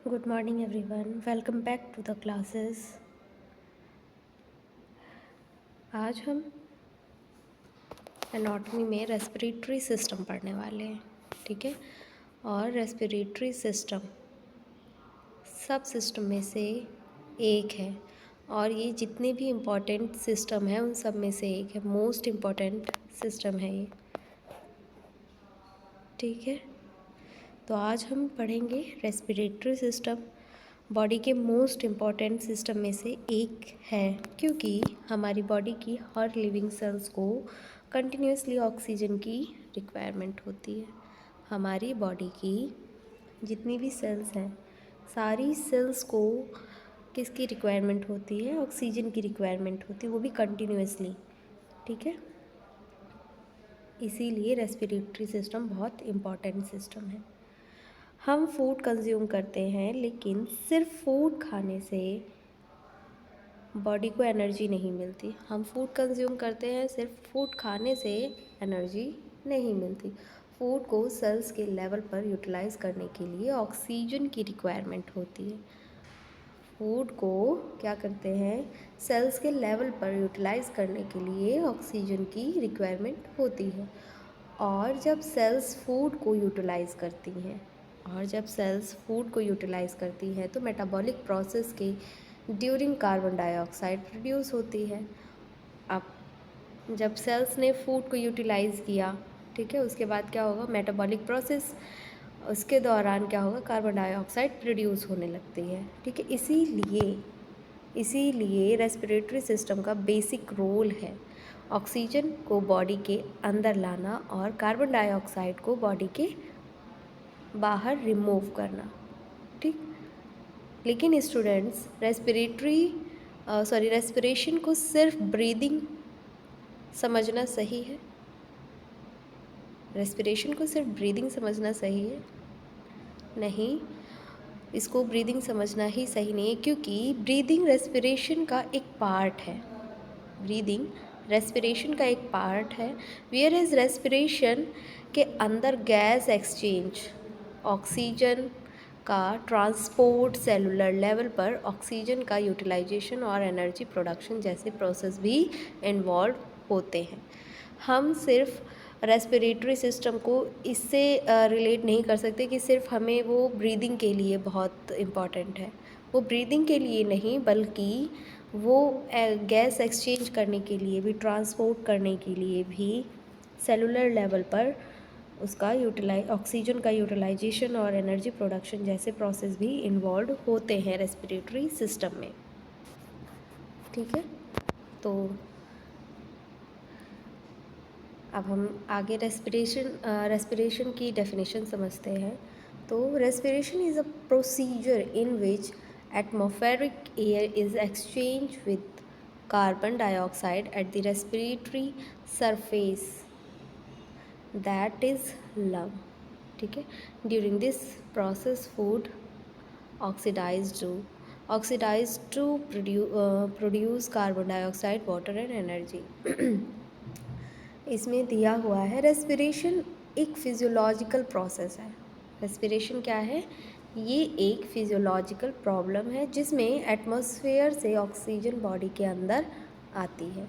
Good morning everyone. Welcome back to the classes. आज हम anatomy में रेस्पिरेटरी सिस्टम पढ़ने वाले हैं, ठीक है। और रेस्पिरेटरी सिस्टम सब सिस्टम में से एक है और ये जितने भी इम्पॉर्टेंट सिस्टम है उन सब में से एक है, मोस्ट इम्पॉर्टेंट सिस्टम है ये, ठीक है। तो आज हम पढ़ेंगे रेस्पिरेटरी सिस्टम। बॉडी के मोस्ट इम्पॉर्टेंट सिस्टम में से एक है क्योंकि हमारी बॉडी की हर लिविंग सेल्स को कंटिन्यूसली ऑक्सीजन की रिक्वायरमेंट होती है। हमारी बॉडी की जितनी भी सेल्स हैं सारी सेल्स को किसकी रिक्वायरमेंट होती है? ऑक्सीजन की रिक्वायरमेंट होती है, वो भी कंटिन्यूसली, ठीक है। इसीलिए रेस्पिरेटरी सिस्टम बहुत इम्पॉर्टेंट सिस्टम है। हम फूड कंज्यूम करते हैं लेकिन सिर्फ फूड खाने से बॉडी को एनर्जी नहीं मिलती। हम फूड कंज्यूम करते हैं, सिर्फ फूड खाने से एनर्जी नहीं मिलती। फूड को सेल्स के लेवल पर यूटिलाइज करने के लिए ऑक्सीजन की रिक्वायरमेंट होती है। फूड को क्या करते हैं? सेल्स के लेवल पर यूटिलाइज करने के लिए ऑक्सीजन की रिक्वायरमेंट होती है। और जब सेल्स फूड को यूटिलाइज करती हैं तो मेटाबॉलिक प्रोसेस के ड्यूरिंग कार्बन डाइऑक्साइड प्रोड्यूस होती है। अब जब सेल्स ने फूड को यूटिलाइज़ किया, ठीक है, उसके बाद क्या होगा? मेटाबॉलिक प्रोसेस, उसके दौरान क्या होगा? कार्बन डाइऑक्साइड प्रोड्यूस होने लगती है, ठीक है। इसीलिए रेस्पिरेटरी सिस्टम का बेसिक रोल है ऑक्सीजन को बॉडी के अंदर लाना और कार्बन डाइऑक्साइड को बॉडी के बाहर रिमूव करना, ठीक। लेकिन स्टूडेंट्स रेस्पिरेशन को सिर्फ ब्रीदिंग समझना सही है? रेस्पिरेशन को सिर्फ ब्रीदिंग समझना सही है? नहीं, इसको ब्रीदिंग समझना ही सही नहीं है क्योंकि ब्रीदिंग रेस्पिरेशन का एक पार्ट है। वेयर इज रेस्पिरेशन के अंदर गैस एक्सचेंज, ऑक्सीजन का ट्रांसपोर्ट, सेलुलर लेवल पर ऑक्सीजन का यूटिलाइजेशन और एनर्जी प्रोडक्शन जैसे प्रोसेस भी इन्वॉल्व होते हैं। हम सिर्फ रेस्पिरेटरी सिस्टम को इससे रिलेट नहीं कर सकते कि सिर्फ हमें वो ब्रीदिंग के लिए बहुत इम्पॉर्टेंट है। वो ब्रीदिंग के लिए नहीं बल्कि वो गैस एक्सचेंज करने के लिए भी, ट्रांसपोर्ट करने के लिए भी सेलुलर लेवल पर उसका ऑक्सीजन का यूटिलाइजेशन और एनर्जी प्रोडक्शन जैसे प्रोसेस भी इन्वॉल्व होते हैं रेस्पिरेटरी सिस्टम में, ठीक है। तो अब हम आगे रेस्पिरेशन की डेफिनेशन समझते हैं। तो respiration is a procedure in which atmospheric air is exchange with carbon dioxide at the respiratory surface, that is lung, ठीक है। During this process food oxidise to produce carbon dioxide, water and energy. इसमें दिया हुआ है respiration एक physiological process है। Respiration क्या है? ये एक फिजियोलॉजिकल प्रॉब्लम है जिसमें एटमॉस्फेयर से ऑक्सीजन बॉडी के अंदर आती है।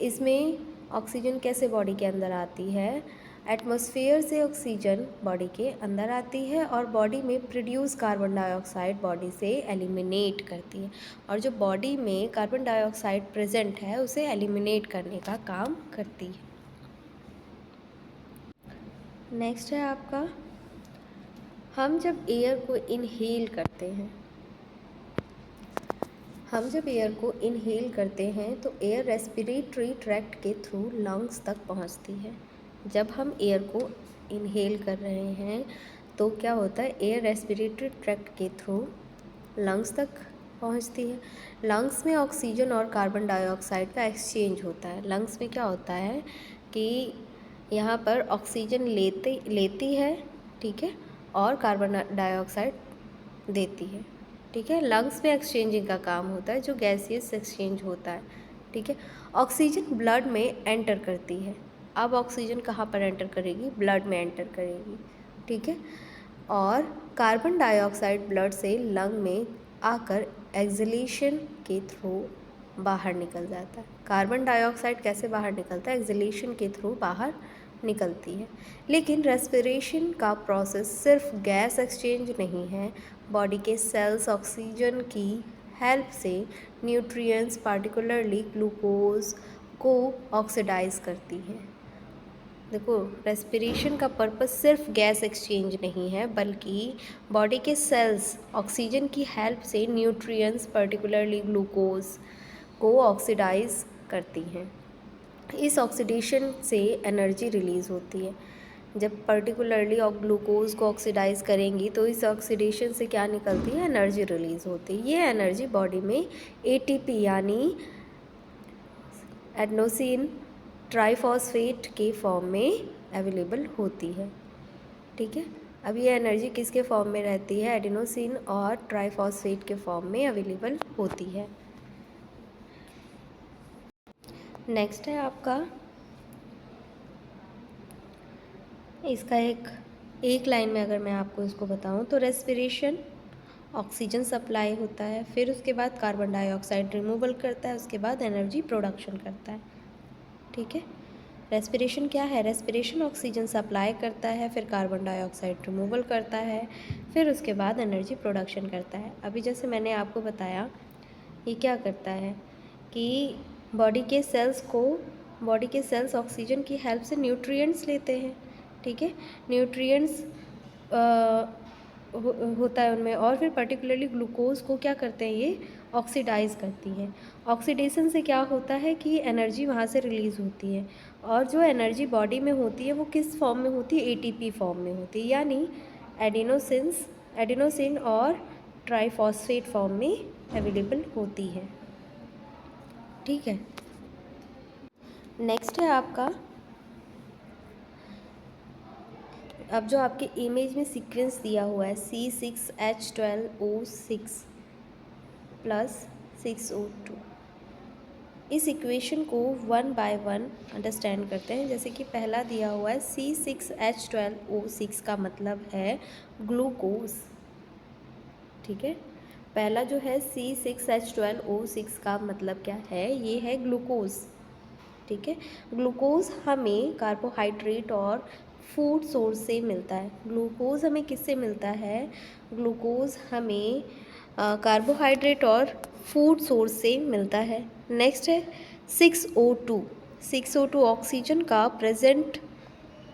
इसमें ऑक्सीजन कैसे बॉडी के अंदर आती है? एटमॉस्फेयर से ऑक्सीजन बॉडी के अंदर आती है और बॉडी में प्रोड्यूस कार्बन डाइऑक्साइड बॉडी से एलिमिनेट करती है, और जो बॉडी में कार्बन डाइऑक्साइड प्रेजेंट है उसे एलिमिनेट करने का काम करती है। नेक्स्ट है आपका, हम जब एयर को इनहेल करते हैं तो एयर रेस्पिरेटरी ट्रैक्ट के थ्रू लंग्स तक पहुंचती है। जब हम एयर को इनहेल कर रहे हैं तो क्या होता है? एयर रेस्पिरेटरी ट्रैक्ट के थ्रू लंग्स तक पहुंचती है। लंग्स में ऑक्सीजन और कार्बन डाइऑक्साइड का एक्सचेंज होता है। लंग्स में क्या होता है कि यहाँ पर ऑक्सीजन लेती है, ठीक है, और कार्बन डाइऑक्साइड देती है, ठीक है। लंग्स में एक्सचेंजिंग का काम होता है, जो गैसियस एक्सचेंज होता है, ठीक है। ऑक्सीजन ब्लड में एंटर करती है। अब ऑक्सीजन कहाँ पर एंटर करेगी? ब्लड में एंटर करेगी, ठीक है। और कार्बन डाइऑक्साइड ब्लड से लंग में आकर एक्सहेलेशन के थ्रू बाहर निकल जाता है। कार्बन डाइऑक्साइड कैसे बाहर निकलता है? एक्सहेलेशन के थ्रू बाहर निकलती है। लेकिन रेस्पिरेशन का प्रोसेस सिर्फ गैस एक्सचेंज नहीं है, बॉडी के सेल्स ऑक्सीजन की हेल्प से न्यूट्रिएंट्स पार्टिकुलरली ग्लूकोज को ऑक्सीडाइज करती हैं। देखो, रेस्पिरेशन का पर्पस सिर्फ गैस एक्सचेंज नहीं है, बल्कि बॉडी के सेल्स ऑक्सीजन की हेल्प से न्यूट्रिएंट्स पर्टिकुलरली ग्लूकोज को ऑक्सीडाइज करती हैं। इस ऑक्सीडेशन से एनर्जी रिलीज़ होती है। जब पर्टिकुलरली ग्लूकोज को ऑक्सीडाइज करेंगी तो इस ऑक्सीडेशन से क्या निकलती है? एनर्जी रिलीज़ होती है। ये एनर्जी बॉडी में एटीपी यानी एडेनोसिन ट्राइफॉस्फेट के फॉर्म में अवेलेबल होती है। ठीक है, अब ये एनर्जी किसके फॉर्म में रहती है? एडेनोसिन और ट्राइफॉस्फेट के फॉर्म में अवेलेबल होती है। नेक्स्ट है आपका इसका एक लाइन में अगर मैं आपको इसको बताऊं तो रेस्पिरेशन ऑक्सीजन सप्लाई होता है, फिर उसके बाद कार्बन डाइऑक्साइड रिमूवल करता है, उसके बाद एनर्जी प्रोडक्शन करता है। ठीक है, रेस्पिरेशन क्या है? रेस्पिरेशन ऑक्सीजन सप्लाई करता है, फिर कार्बन डाइऑक्साइड रिमूवल करता है, फिर उसके बाद एनर्जी प्रोडक्शन करता है। अभी जैसे मैंने आपको बताया, ये क्या करता है कि बॉडी के सेल्स ऑक्सीजन की हेल्प से न्यूट्रिएंट्स लेते हैं। ठीक है, न्यूट्रिएंट्स होता है उनमें, और फिर पर्टिकुलरली ग्लूकोज को क्या करते हैं? ये ऑक्सीडाइज करती हैं। ऑक्सीडेशन से क्या होता है कि एनर्जी वहाँ से रिलीज़ होती है, और जो एनर्जी बॉडी में होती है वो किस फॉर्म में होती है? एटीपी फॉर्म में होती है, यानी एडेनोसिन और ट्राइफॉस्फेट फॉर्म में अवेलेबल होती है। ठीक है, नेक्स्ट है आपका, अब जो आपके इमेज में सीक्वेंस दिया हुआ है C6H12O6 प्लस 6O2, इस इक्वेशन को वन बाय वन अंडरस्टैंड करते हैं। जैसे कि पहला दिया हुआ है C6H12O6 का मतलब है ग्लूकोज। ठीक है, पहला जो है C6H12O6 का मतलब क्या है? ये है ग्लूकोज। ठीक है, ग्लूकोज हमें कार्बोहाइड्रेट और फूड सोर्स से मिलता है। ग्लूकोज हमें किससे मिलता है? ग्लूकोज हमें कार्बोहाइड्रेट और फूड सोर्स से मिलता है। नेक्स्ट है 6O2। 6O2 ऑक्सीजन का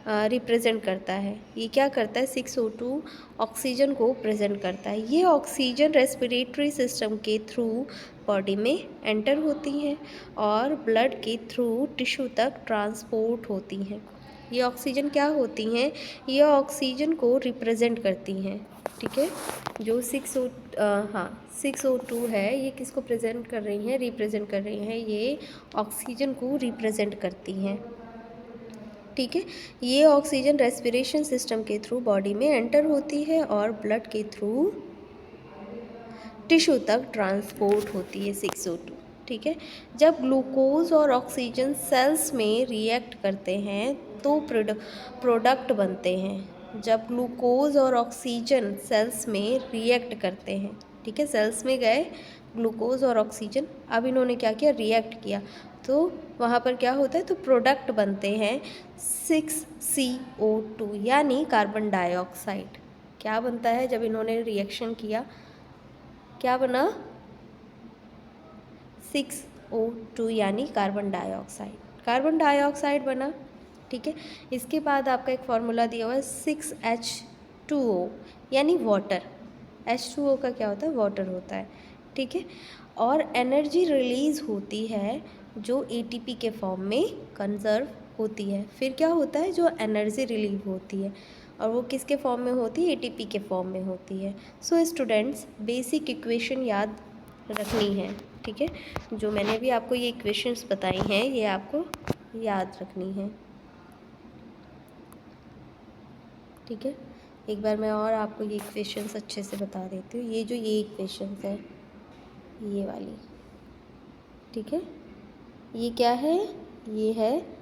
रिप्रेजेंट करता है। ये क्या करता है? 6O2 ऑक्सीजन को प्रेजेंट करता है। ये ऑक्सीजन रेस्पिरेटरी सिस्टम के थ्रू बॉडी में एंटर होती हैं और ब्लड के थ्रू टिश्यू तक ट्रांसपोर्ट होती हैं। ये ऑक्सीजन क्या होती हैं? ये ऑक्सीजन को रिप्रेजेंट करती हैं। ठीक है, जो 6O2 है, ये किसको प्रेजेंट कर रही हैं? रिप्रेजेंट कर रही हैं। ये ऑक्सीजन को रिप्रेजेंट करती हैं। ठीक है, ये ऑक्सीजन रेस्पिरेशन सिस्टम के थ्रू बॉडी में एंटर होती है और ब्लड के थ्रू टिश्यू तक ट्रांसपोर्ट होती है 6O2। ठीक है, जब ग्लूकोज और ऑक्सीजन सेल्स में रिएक्ट करते हैं तो प्रोडक्ट बनते हैं। जब ग्लूकोज और ऑक्सीजन सेल्स में रिएक्ट करते हैं, ठीक है, सेल्स में गए ग्लूकोज और ऑक्सीजन, अब इन्होंने क्या किया? रिएक्ट किया, तो वहाँ पर क्या होता है? तो प्रोडक्ट बनते हैं 6CO2 यानी कार्बन डाइऑक्साइड। क्या बनता है जब इन्होंने रिएक्शन किया? क्या बना? 6O2 यानी कार्बन डाइऑक्साइड बना। ठीक है, इसके बाद आपका एक फॉर्मूला दिया हुआ है 6H2O यानी वाटर। H2O का क्या होता है? वाटर होता है। ठीक है, और एनर्जी रिलीज़ होती है जो एटीपी के फॉर्म में कंजर्व होती है। फिर क्या होता है? जो एनर्जी रिलीव होती है और वो किसके फॉर्म में होती है? एटीपी के फॉर्म में होती है। सो स्टूडेंट्स, बेसिक इक्वेशन याद रखनी है। ठीक है, जो मैंने भी आपको ये इक्वेशंस बताई हैं, ये आपको याद रखनी है। ठीक है, एक बार मैं और आपको ये इक्वेशंस अच्छे से बता देती हूँ। ये इक्वेशंस है, ये वाली। ठीक है, ये क्या है? ये है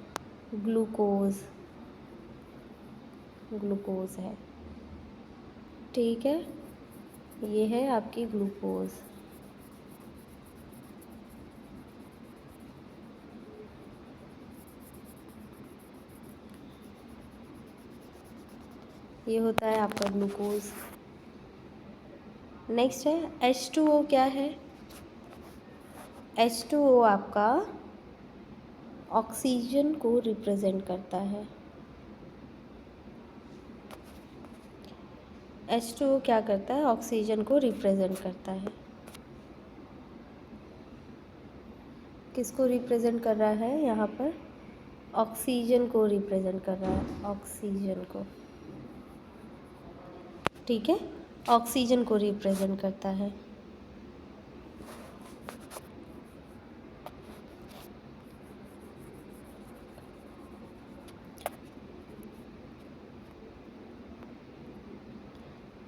ग्लूकोज है। ठीक है, ये है आपकी ग्लूकोज। ये होता है आपका ग्लूकोज। नेक्स्ट है H2O। क्या है? H2O आपका ऑक्सीजन को रिप्रेजेंट करता है। H2O क्या करता है? ऑक्सीजन को रिप्रेजेंट करता है। किसको रिप्रेजेंट कर रहा है यहाँ पर? ऑक्सीजन को रिप्रेजेंट कर रहा है, ऑक्सीजन को। ठीक है, ऑक्सीजन को रिप्रेजेंट करता है।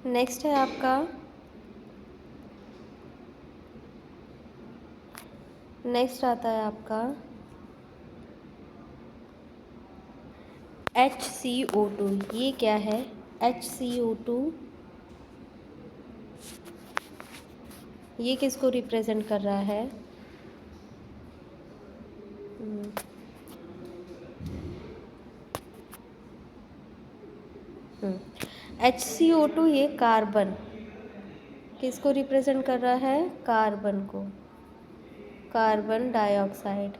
नेक्स्ट है आपका, नेक्स्ट आता है आपका HCO2। ये क्या है? HCO2 ये किसको रिप्रेजेंट कर रहा है? HCO2 ये कार्बन किसको रिप्रेजेंट कर रहा है? कार्बन को, कार्बन डाइऑक्साइड,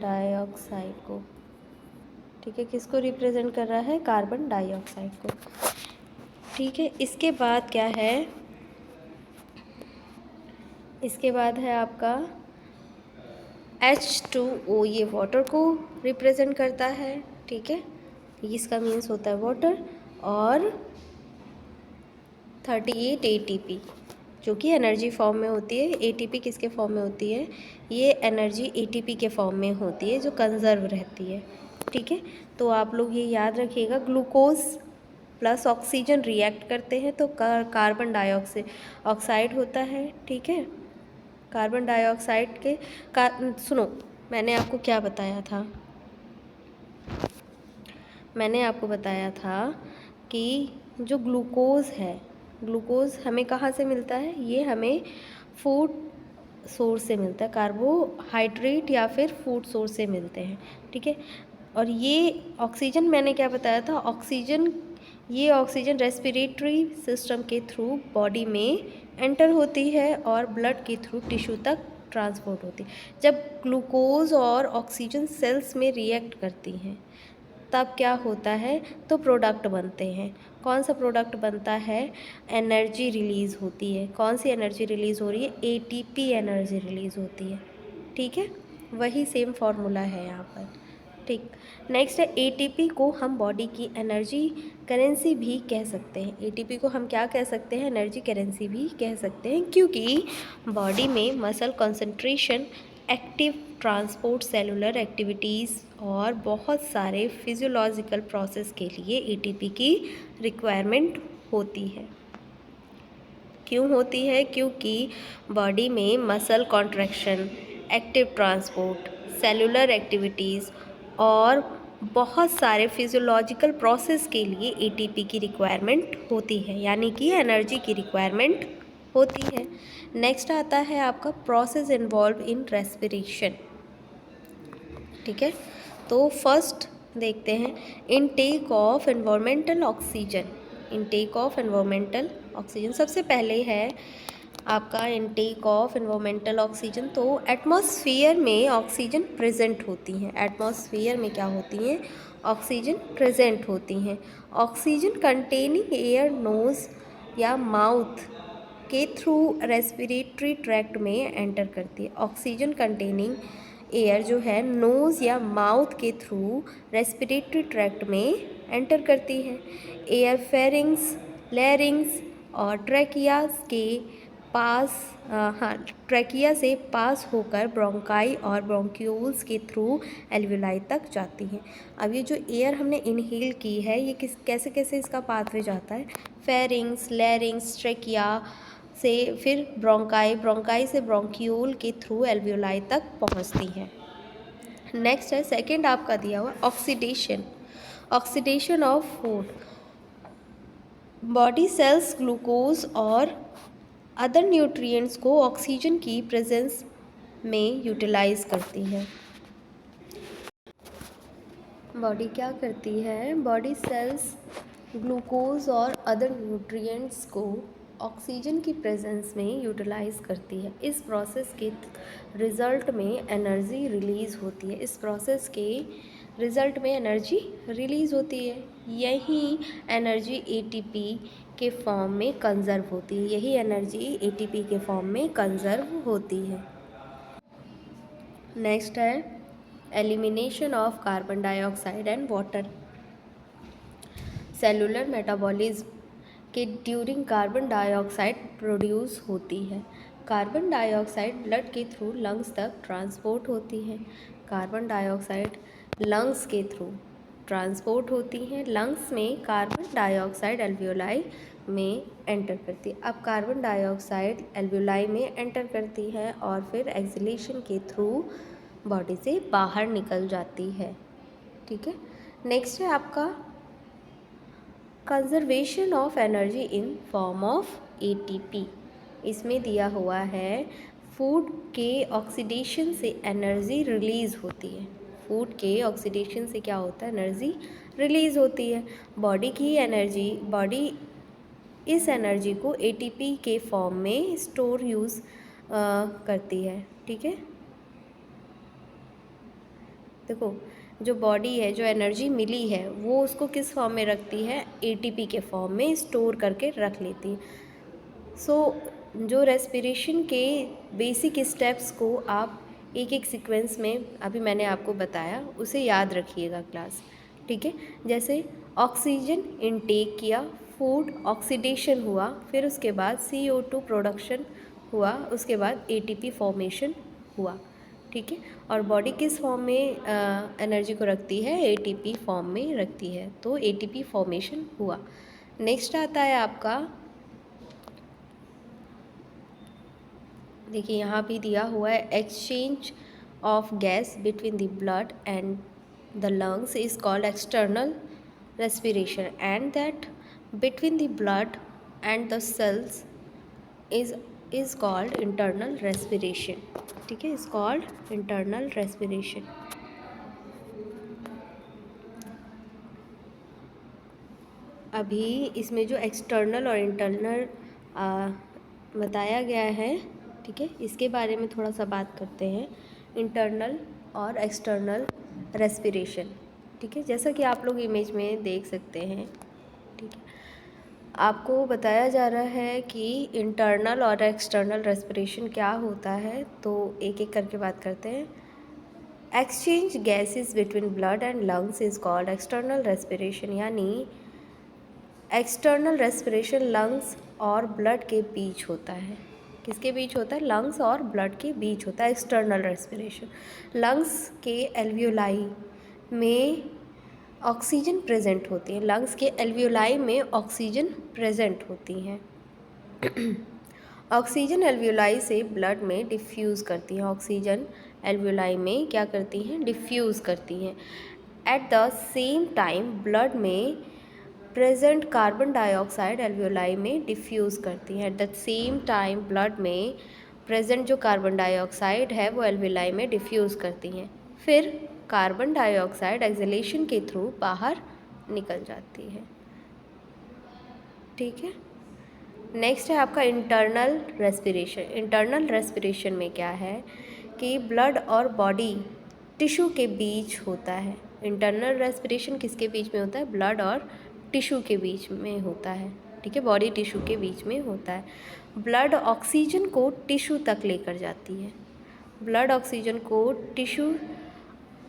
डाइऑक्साइड को। ठीक है, किसको रिप्रेजेंट कर रहा है? कार्बन डाइऑक्साइड को। ठीक है, इसके बाद क्या है? इसके बाद है आपका H2O। ये वाटर को रिप्रेजेंट करता है। ठीक है, इसका मीन्स होता है वाटर। और 38 ATP जो कि एनर्जी फॉर्म में होती है। ATP किसके फॉर्म में होती है? ये एनर्जी ATP के फॉर्म में होती है जो कंजर्व रहती है। ठीक है, तो आप लोग ये याद रखिएगा, ग्लूकोज प्लस ऑक्सीजन रिएक्ट करते हैं तो कार्बन डाइऑक्साइड होता है। ठीक है, कार्बन डाइऑक्साइड के सुनो, मैंने आपको क्या बताया था? मैंने आपको बताया था कि जो ग्लूकोज है, ग्लूकोज हमें कहाँ से मिलता है? ये हमें फूड सोर्स से मिलता है, कार्बोहाइड्रेट या फिर फूड सोर्स से मिलते हैं। ठीक है, और ये ऑक्सीजन मैंने क्या बताया था? ऑक्सीजन, ये ऑक्सीजन रेस्पिरेटरी सिस्टम के थ्रू बॉडी में एंटर होती है और ब्लड के थ्रू टिश्यू तक ट्रांसपोर्ट होती है। जब ग्लूकोज और ऑक्सीजन सेल्स में रिएक्ट करती हैं तब क्या होता है? तो प्रोडक्ट बनते हैं। कौन सा प्रोडक्ट बनता है? एनर्जी रिलीज़ होती है। कौन सी एनर्जी रिलीज़ हो रही है? ATP एनर्जी रिलीज़ होती है। ठीक है, वही सेम फार्मूला है यहाँ पर। ठीक, नेक्स्ट है ATP को हम बॉडी की एनर्जी करेंसी भी कह सकते हैं। ATP को हम क्या कह सकते हैं? एनर्जी करेंसी भी कह सकते हैं, क्योंकि बॉडी में muscle concentration, active transport, cellular activities और बहुत सारे फिजियोलॉजिकल प्रोसेस के लिए ATP की रिक्वायरमेंट होती है। क्यों होती है? क्योंकि बॉडी में muscle contraction, active transport, cellular activities और बहुत सारे फिजियोलॉजिकल प्रोसेस के लिए ATP की रिक्वायरमेंट होती है, यानी कि एनर्जी की रिक्वायरमेंट होती है। नेक्स्ट आता है आपका प्रोसेस इन्वॉल्व इन रेस्पिरेशन। ठीक है, तो फर्स्ट देखते हैं intake of environmental oxygen. Intake of environmental oxygen सबसे पहले है आपका इनटेक ऑफ एनवायरमेंटल ऑक्सीजन। तो एटमॉस्फेयर में ऑक्सीजन प्रेजेंट होती हैं। एटमॉस्फेयर में क्या होती हैं? ऑक्सीजन प्रेजेंट होती हैं। ऑक्सीजन कंटेनिंग एयर नोज या माउथ के थ्रू रेस्पिरेटरी ट्रैक्ट में एंटर करती है। ऑक्सीजन कंटेनिंग एयर जो है नोज़ या माउथ के थ्रू रेस्पिरेटरी ट्रैक्ट में एंटर करती है। एयर फेरिंग्स, लैरिंग्स और ट्रैकिया के पास ट्रैकिया से पास होकर ब्रोंकाई और ब्रोंक्यूल्स के थ्रू एल्वियोलाई तक जाती हैं। अब ये जो एयर हमने इनहेल की है ये कैसे कैसे इसका पाथवे जाता है? फेरिंग्स, लैरिंग्स, ट्रैकिया से फिर ब्रोंकाई, ब्रोंकाई से ब्रोंक्यूल के थ्रू एल्वियोलाई तक पहुंचती है। नेक्स्ट है सेकंड आपका दिया हुआ oxidation. Oxidation of food. Body cells glucose और अदर न्यूट्रिएंट्स को ऑक्सीजन की प्रेजेंस में यूटिलाइज करती है। बॉडी क्या करती है? बॉडी सेल्स ग्लूकोज और अदर न्यूट्रिएंट्स को ऑक्सीजन की प्रेजेंस में यूटिलाइज करती है। इस प्रोसेस के रिज़ल्ट में एनर्जी रिलीज़ होती है। इस प्रोसेस के रिज़ल्ट में एनर्जी रिलीज़ होती है। यही एनर्जी एटीपी के फॉर्म में कंजर्व होती है। यही एनर्जी एटीपी के फॉर्म में कंजर्व होती है। नेक्स्ट है elimination of carbon dioxide and water. Cellular metabolism के ड्यूरिंग कार्बन डाइऑक्साइड प्रोड्यूस होती है। कार्बन डाइऑक्साइड ब्लड के थ्रू लंग्स तक ट्रांसपोर्ट होती है। कार्बन डाइऑक्साइड लंग्स के थ्रू ट्रांसपोर्ट होती है। लंग्स में कार्बन डाइऑक्साइड एल्वियोलाई में एंटर करती है। अब कार्बन डाइऑक्साइड एल्वियोलाई में एंटर करती है और फिर एक्सहेलेशन के थ्रू बॉडी से बाहर निकल जाती है। ठीक है। नेक्स्ट है आपका conservation of energy in form of ATP. इसमें दिया हुआ है फूड के ऑक्सीडेशन से एनर्जी रिलीज़ होती है। फूड के ऑक्सीडेशन से क्या होता है? एनर्जी रिलीज़ होती है। बॉडी इस एनर्जी को एटीपी के फॉर्म में स्टोर यूज़ करती है। ठीक है। देखो, जो बॉडी है, जो एनर्जी मिली है, वो उसको किस फॉर्म में रखती है? एटीपी के फॉर्म में स्टोर करके रख लेती है। जो रेस्पिरेशन के बेसिक स्टेप्स को आप एक एक सीक्वेंस में अभी मैंने आपको बताया, उसे याद रखिएगा क्लास। ठीक है। जैसे ऑक्सीजन इनटेक किया, फूड ऑक्सीडेशन हुआ, फिर उसके बाद CO2 प्रोडक्शन हुआ, उसके बाद एटीपी फॉर्मेशन हुआ। ठीक है। और बॉडी किस फॉर्म में एनर्जी को रखती है? एटीपी फॉर्म में रखती है। तो एटीपी फॉर्मेशन हुआ। नेक्स्ट आता है आपका, देखिए यहाँ भी दिया हुआ है exchange of gas between the blood and the lungs is called external respiration and that between the blood and the cells is called internal respiration. ठीक है, इज कॉल्ड इंटरनल रेस्पिरेशन। अभी इसमें जो एक्सटर्नल और इंटरनल बताया गया है, ठीक है, इसके बारे में थोड़ा सा बात करते हैं। इंटरनल और एक्सटर्नल रेस्पिरेशन। ठीक है, जैसा कि आप लोग इमेज में देख सकते हैं। ठीक है, आपको बताया जा रहा है कि इंटरनल और एक्सटर्नल रेस्पिरेशन क्या होता है, तो एक एक करके बात करते हैं। Exchange gases between blood and lungs is called external respiration. यानी एक्सटर्नल रेस्पिरेशन लंग्स और ब्लड के बीच होता है। किसके बीच होता है? लंग्स और ब्लड के बीच होता है एक्सटर्नल रेस्पिरेशन। लंग्स के एल्वियोलाई में ऑक्सीजन प्रेजेंट होती है। लंग्स के एल्वियोलाई में ऑक्सीजन प्रेजेंट होती हैं। ऑक्सीजन एल्वियोलाई से ब्लड में डिफ्यूज़ करती हैं। ऑक्सीजन एल्वियोलाई में क्या करती हैं? डिफ्यूज़ करती हैं। At the same time blood में प्रेजेंट कार्बन डाइऑक्साइड एल्वियोलाई में डिफ्यूज़ करती हैं। At the same time blood में प्रेजेंट जो कार्बन डाइऑक्साइड है वो एल्वियोलाई में डिफ्यूज़ करती हैं। फिर कार्बन डाइऑक्साइड एक्सहेलेशन के थ्रू बाहर निकल जाती है। ठीक है। नेक्स्ट है आपका इंटरनल रेस्पिरेशन। इंटरनल रेस्पिरेशन में क्या है कि ब्लड और बॉडी टिश्यू के बीच होता है। इंटरनल रेस्पिरेशन किसके बीच में होता है? ब्लड और टिश्यू के बीच में होता है। ठीक है, बॉडी टिश्यू के बीच में होता है। ब्लड ऑक्सीजन को टिश्यू तक लेकर जाती है। ब्लड ऑक्सीजन को टिश्यू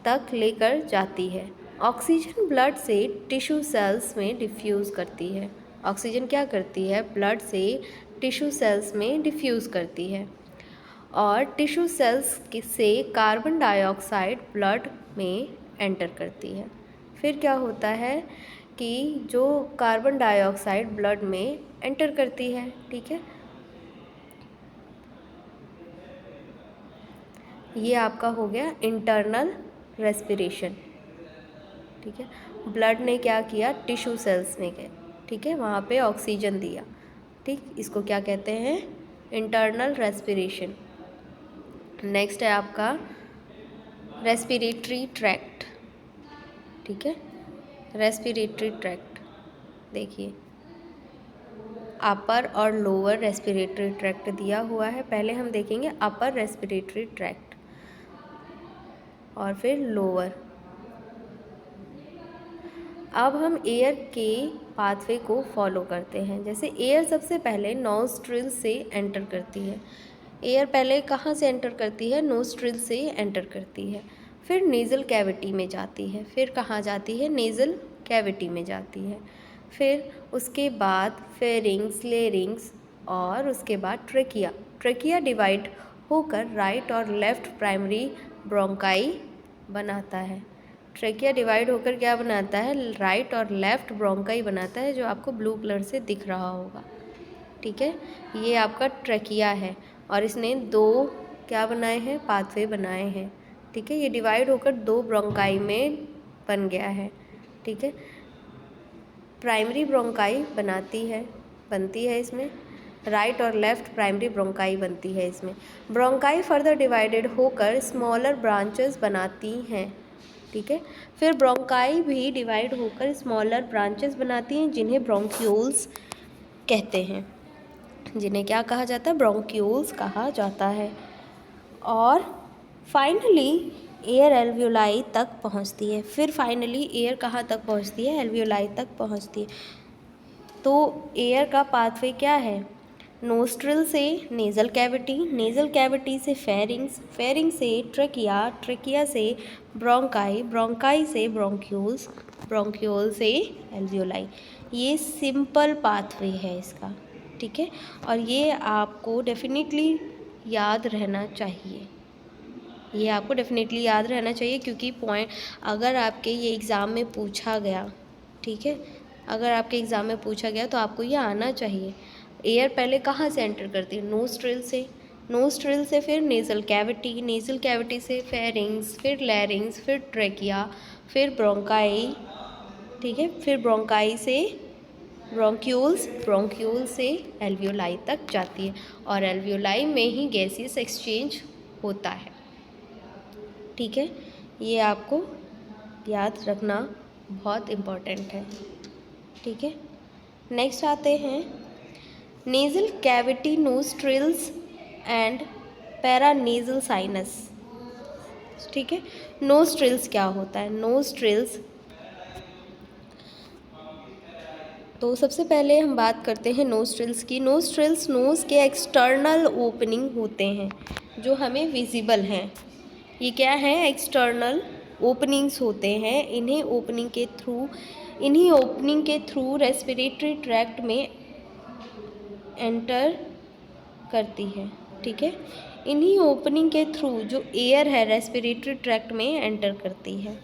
तक लेकर जाती है। ऑक्सीजन ब्लड से टिश्यू सेल्स में डिफ्यूज़ करती है। ऑक्सीजन क्या करती है? ब्लड से टिश्यू सेल्स में डिफ्यूज़ करती है और टिश्यू सेल्स से कार्बन डाइऑक्साइड ब्लड में एंटर करती है। फिर क्या होता है कि जो कार्बन डाइऑक्साइड ब्लड में एंटर करती है, ठीक है, ये आपका हो गया इंटरनल रेस्पिरेशन। ठीक है, ब्लड ने क्या किया? टिश्यू सेल्स में गए। ठीक है, वहाँ पे ऑक्सीजन दिया। ठीक, इसको क्या कहते हैं? Internal respiration. नेक्स्ट है आपका रेस्पिरेटरी ट्रैक्ट। ठीक है, रेस्पिरेटरी ट्रैक्ट देखिए, अपर और लोअर रेस्पिरेटरी ट्रैक्ट दिया हुआ है। पहले हम देखेंगे अपर रेस्पिरेटरी ट्रैक्ट और फिर लोअर। अब हम एयर के पाथवे को फॉलो करते हैं। जैसे एयर सबसे पहले नोस्ट्रिल से एंटर करती है। एयर पहले कहाँ से एंटर करती है? नोस्ट्रिल से एंटर करती है, फिर नेज़ल कैविटी में जाती है। फिर कहाँ जाती है? नेज़ल कैविटी में जाती है। फिर उसके बाद फेरिंग्स, लेरिंग्स और उसके बाद ट्रेकिया। ट्रेकिया डिवाइड होकर राइट और लेफ्ट प्राइमरी ब्रोंकाई बनाता है। ट्रेकिया डिवाइड होकर क्या बनाता है? राइट और लेफ्ट ब्रोंकाई बनाता है, जो आपको ब्लू कलर से दिख रहा होगा। ठीक है, ये आपका ट्रेकिया है और इसने दो क्या बनाए हैं? पाथवे बनाए हैं। ठीक है, ये डिवाइड होकर दो ब्रोंकाई में बन गया है। ठीक है, प्राइमरी ब्रोंकाई बनती है इसमें, राइट और लेफ्ट प्राइमरी ब्रोंकाई बनती है इसमें। ब्रोंकाई फर्दर डिवाइडेड होकर स्मॉलर ब्रांचेस बनाती हैं। ठीक है, फिर ब्रोंकाई भी डिवाइड होकर स्मॉलर ब्रांचेस बनाती हैं, जिन्हें ब्रोंक्यूल्स कहते हैं। जिन्हें क्या कहा जाता है? ब्रोंक्यूल्स कहा जाता है। और फाइनली एयर एल्वियोलाई तक पहुंचती है। फिर फाइनली एयर कहाँ तक पहुंचती है? एल्वियोलाई तक पहुंचती है। तो एयर का पाथवे क्या है? नोस्ट्रिल से नेज़ल कैविटी, नेज़ल कैविटी से फेरिंग्स, फेरिंग से ट्रेकिया, ट्रेकिया से ब्रोंकाई, ब्रोंकाई से ब्रोंक्यूल्स, ब्रोंक्यूल से एल्वियोलाई। ये सिंपल पाथवे है इसका। ठीक है, और ये आपको डेफिनेटली याद रहना चाहिए। ये आपको डेफिनेटली याद रहना चाहिए, क्योंकि पॉइंट अगर आपके ये एग्ज़ाम में पूछा गया, ठीक है, अगर आपके एग्ज़ाम में पूछा गया तो आपको ये आना चाहिए। एयर पहले कहाँ से एंटर करती है? नोस्ट्रिल से, नोस्ट्रिल से फिर नेज़ल कैविटी, नेज़ल कैविटी से फेरिंग्स, फिर लैरिंग्स, फिर ट्रेकिया, फिर ब्रोंकाई। ठीक है, फिर ब्रोंकाई से ब्रोंक्यूल्स, ब्रोंक्यूल से एल्वियोलाई तक जाती है और एल्वियोलाई में ही गैसियस एक्सचेंज होता है। ठीक है, ये आपको याद रखना बहुत इम्पोर्टेंट है। ठीक है, नेक्स्ट आते हैं nasal cavity, nostrils and paranasal sinus. ठीक है, नोस्ट्रिल्स क्या होता है? नोस्ट्रिल्स, तो सबसे पहले हम बात करते हैं नोस्ट्रिल्स की। नोस्ट्रिल्स नोज़ के एक्सटर्नल ओपनिंग होते हैं, जो हमें विजिबल हैं। ये क्या है? एक्सटर्नल ओपनिंग्स होते हैं। इन्हीं ओपनिंग के थ्रू रेस्पिरेटरी ट्रैक्ट में एंटर करती है। ठीक है, इन्हीं ओपनिंग के थ्रू जो एयर है रेस्पिरेटरी ट्रैक्ट में एंटर करती है।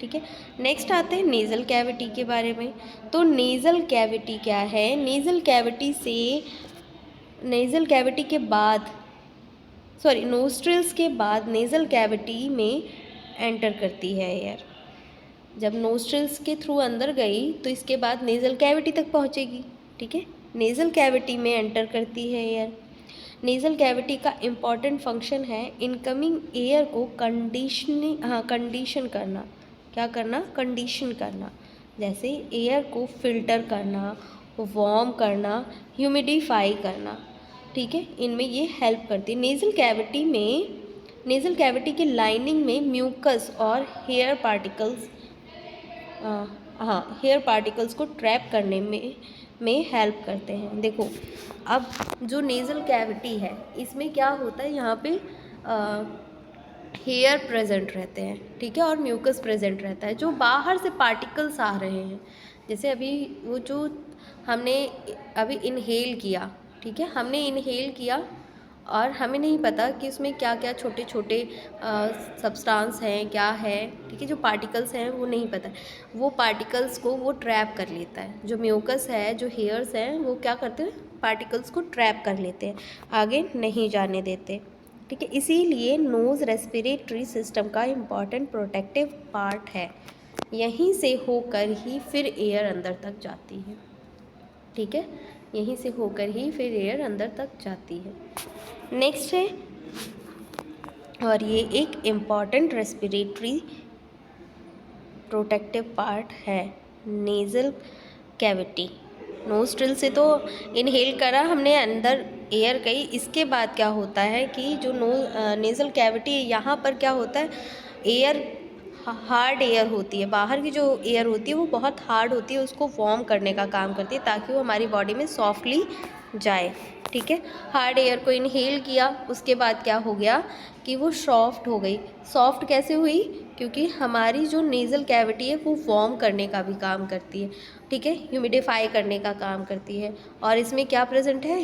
ठीक है, नेक्स्ट आते हैं नेज़ल कैविटी के बारे में। तो नेज़ल कैविटी क्या है? नेज़ल कैविटी के बाद नोस्ट्रिल्स के बाद नेज़ल कैविटी में एंटर करती है एयर। जब नोस्ट्रिल्स के थ्रू अंदर गई तो इसके बाद नेज़ल कैविटी तक पहुंचेगी। ठीक है, नेज़ल कैविटी में एंटर करती है एयर। नेज़ल कैविटी का इम्पॉर्टेंट फंक्शन है इनकमिंग एयर को कंडीशन करना। क्या करना? कंडीशन करना। जैसे एयर को फिल्टर करना, वार्म करना, ह्यूमिडिफाई करना। ठीक है, इनमें ये हेल्प करती है। नेज़ल कैविटी की लाइनिंग में म्यूकस और हेयर पार्टिकल्स को ट्रैप करने में हेल्प करते हैं। देखो, अब जो नेज़ल कैविटी है इसमें क्या होता है? यहाँ पे हेयर प्रेजेंट रहते हैं। ठीक है, और म्यूकस प्रेजेंट रहता है। जो बाहर से पार्टिकल्स आ रहे हैं, जैसे अभी वो जो हमने अभी इनहेल किया, ठीक है, हमने इनहेल किया और हमें नहीं पता कि उसमें क्या क्या छोटे छोटे सब्सटेंस हैं, क्या है। ठीक है, जो पार्टिकल्स हैं वो नहीं पता, वो पार्टिकल्स को वो ट्रैप कर लेता है। जो म्यूकस है, जो हेयर्स हैं, वो क्या करते हैं? पार्टिकल्स को ट्रैप कर लेते हैं, आगे नहीं जाने देते। ठीक है, इसीलिए नोज़ रेस्पिरेटरी सिस्टम का इम्पॉर्टेंट प्रोटेक्टिव पार्ट है। यहीं से होकर ही फिर एयर अंदर तक जाती है। ठीक है, यहीं से होकर ही फिर एयर अंदर तक जाती है। नेक्स्ट है, और ये एक इम्पॉर्टेंट रेस्पिरेटरी प्रोटेक्टिव पार्ट है, नेज़ल कैविटी। नोस्ट्रिल से तो इनहेल करा हमने, अंदर एयर गई। इसके बाद क्या होता है कि जो नेज़ल कैविटी है, यहाँ पर क्या होता है, एयर हार्ड एयर होती है, बाहर की जो एयर होती है वो बहुत हार्ड होती है, उसको वार्म करने का काम करती है ताकि वो हमारी बॉडी में सॉफ्टली जाए। ठीक है, हार्ड एयर को इनहेल किया, उसके बाद क्या हो गया कि वो सॉफ्ट हो गई। सॉफ्ट कैसे हुई? क्योंकि हमारी जो नेज़ल कैविटी है वो वार्म करने का भी काम करती है। ठीक है, ह्यूमिडिफाई करने का काम करती है। और इसमें क्या प्रेजेंट है?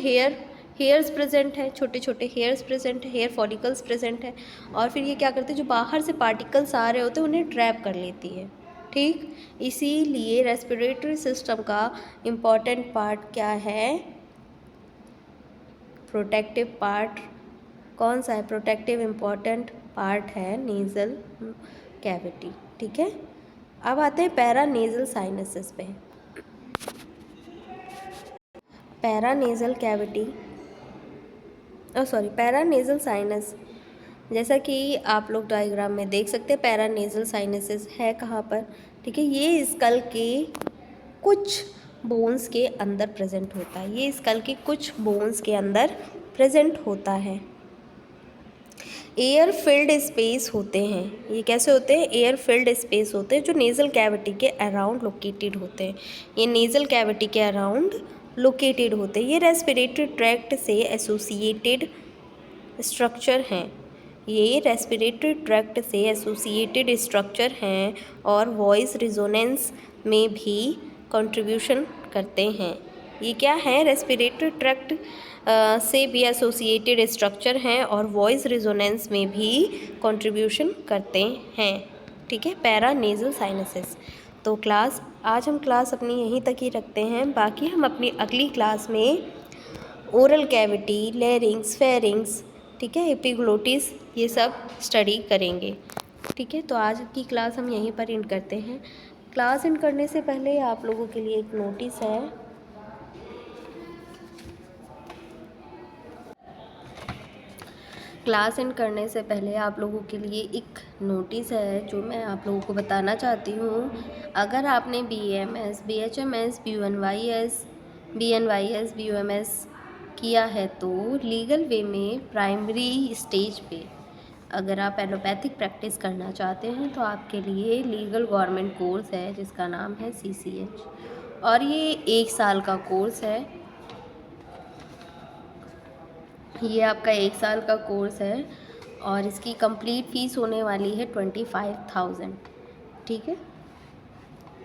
हेयर्स प्रेजेंट है, छोटे छोटे हेयर्स प्रेजेंट है, हेयर फॉलिकल्स प्रेजेंट है। और फिर ये क्या करते हैं, जो बाहर से पार्टिकल्स आ रहे होते हैं उन्हें ट्रैप कर लेती है। ठीक, इसीलिए रेस्पिरेटरी सिस्टम का इम्पॉर्टेंट पार्ट क्या है? Protective part. कौन सा है? प्रोटेक्टिव इम्पॉर्टेंट पार्ट है नेज़ल कैविटी। ठीक है, अब आते हैं पैरा नेज़ल साइनसेस पे। Para nasal cavity, para nasal sinus, जैसा कि आप लोग डायग्राम में देख सकते हैं, पैरा नेज़ल साइनसेस है कहाँ पर? ठीक है, ये स्कल के कुछ बोन्स के अंदर प्रेजेंट होता है। ये स्कल के कुछ बोन्स के अंदर प्रेजेंट होता है। एयर फिल्ड स्पेस होते हैं। ये कैसे होते हैं? एयर फिल्ड स्पेस होते हैं जो नेज़ल कैविटी के अराउंड लोकेटेड होते हैं। ये नेज़ल कैविटी के अराउंड लोकेटेड होते हैं। ये रेस्पिरेटरी ट्रैक्ट से एसोसिएटेड स्ट्रक्चर हैं। ये रेस्पिरेटरी ट्रैक्ट से एसोसिएटेड स्ट्रक्चर हैं और वॉइस रिजोनेंस में भी कंट्रीब्यूशन करते हैं। ये क्या है? रेस्पिरेटरी ट्रैक्ट से भी एसोसिएटेड स्ट्रक्चर हैं और वॉइस रिजोनेंस में भी कंट्रीब्यूशन करते हैं। ठीक है, पैरा नेज़ल साइनसेस। तो क्लास, आज हम क्लास अपनी यहीं तक ही रखते हैं। बाकी हम अपनी अगली क्लास में ओरल कैविटी, लैरिंग्स, फेरिंग्स, ठीक है, एपिग्लोटिस, ये सब स्टडी करेंगे। ठीक है, तो आज की क्लास हम यहीं पर एंड करते हैं। क्लास एंड करने से पहले आप लोगों के लिए एक नोटिस है। क्लास एंड करने से पहले आप लोगों के लिए एक नोटिस है जो मैं आप लोगों को बताना चाहती हूँ। अगर आपने BAMS, BHMS, BUNYS, BNYS, BUMS किया है तो लीगल वे में प्राइमरी स्टेज पे अगर आप एलोपैथिक प्रैक्टिस करना चाहते हैं तो आपके लिए लीगल गवर्नमेंट कोर्स है जिसका नाम है CCH, और ये 1 साल का कोर्स है। ये आपका 1 साल का कोर्स है और इसकी कंप्लीट फ़ीस होने वाली है 25,000। ठीक है,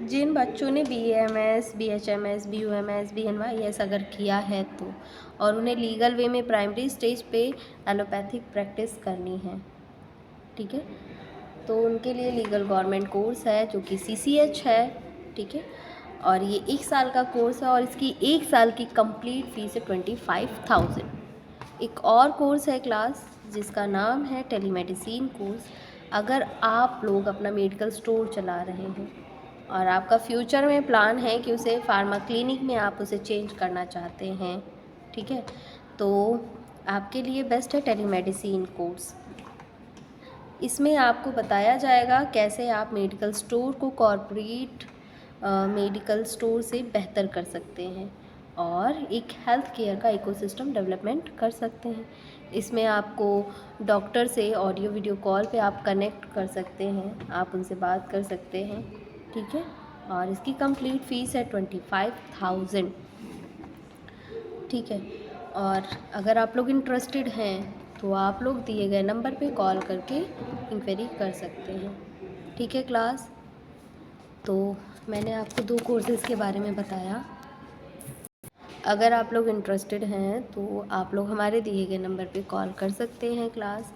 जिन बच्चों ने BAMS, BHMS, BUMS, BNYS अगर किया है तो, और उन्हें लीगल वे में प्राइमरी स्टेज पे एलोपैथिक प्रैक्टिस करनी है, ठीक है, तो उनके लिए लीगल गवर्नमेंट कोर्स है जो कि CCH है। ठीक है, और ये 1 साल का कोर्स है और इसकी 1 साल की कंप्लीट फ़ीस है 25,000। एक और कोर्स है क्लास जिसका नाम है टेलीमेडिसिन कोर्स। अगर आप लोग अपना मेडिकल स्टोर चला रहे हैं और आपका फ्यूचर में प्लान है कि उसे फार्मा क्लिनिक में आप उसे चेंज करना चाहते हैं, ठीक है, तो आपके लिए बेस्ट है टेलीमेडिसिन कोर्स। इसमें आपको बताया जाएगा कैसे आप मेडिकल स्टोर को कॉर्पोरेट मेडिकल स्टोर से बेहतर कर सकते हैं और एक हेल्थ केयर का इकोसिस्टम डेवलपमेंट कर सकते हैं। इसमें आपको डॉक्टर से ऑडियो वीडियो कॉल पे आप कनेक्ट कर सकते हैं, आप उनसे बात कर सकते हैं। ठीक है, और इसकी कंप्लीट फ़ीस है 25,000। ठीक है, और अगर आप लोग इंटरेस्टेड हैं तो आप लोग दिए गए नंबर पे कॉल करके इंक्वायरी कर सकते हैं। ठीक है क्लास, तो मैंने आपको 2 कोर्सेज़ के बारे में बताया। अगर आप लोग इंटरेस्टेड हैं तो आप लोग हमारे दिए गए नंबर पे कॉल कर सकते हैं क्लास।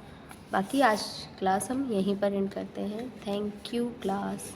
बाकी आज क्लास हम यहीं पर एंड करते हैं। Thank you class.